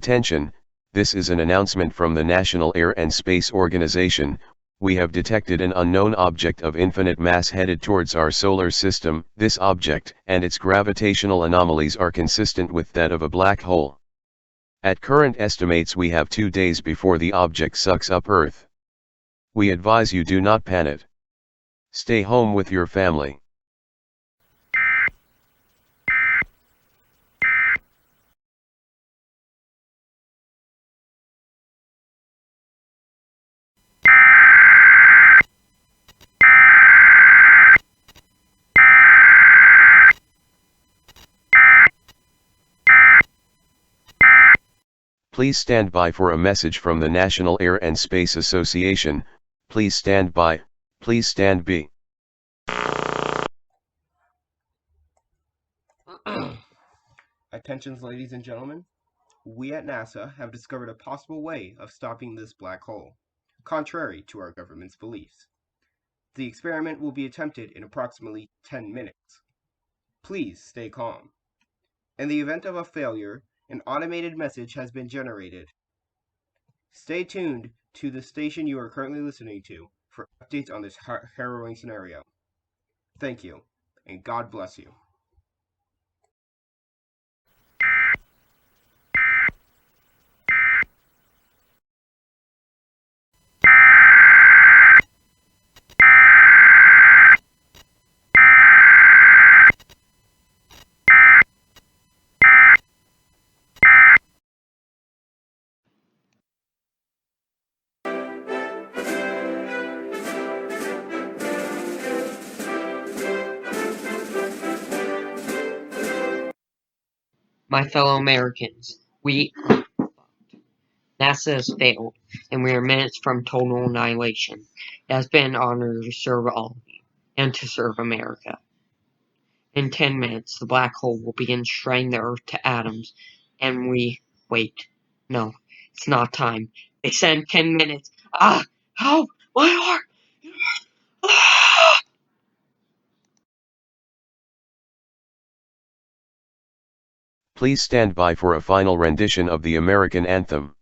Attention, this is an announcement from the National Air and Space Organization. We have detected an unknown object of infinite mass headed towards our solar system. This object and its gravitational anomalies are consistent with that of a black hole. At current estimates, we have 2 days before the object sucks up Earth. We advise you do not panic. Stay home with your family. Please stand by for a message from the National Air and Space Association. Please stand by, please stand by. Attention, ladies and gentlemen. We at NASA have discovered a possible way of stopping this black hole, contrary to our government's beliefs. The experiment will be attempted in approximately 10 minutes. Please stay calm. In the event of a failure, an automated message has been generated. Stay tuned to the station you are currently listening to for updates on this harrowing scenario. Thank you, and God bless you. My fellow Americans, we are fucked. NASA has failed, and we are minutes from total annihilation. It has been an honor to serve all of you, and to serve America. In 10 minutes, the black hole will begin shredding the Earth to atoms, and wait, no, it's not time. They said in 10 minutes. Help! My heart! Please stand by for a final rendition of the American anthem.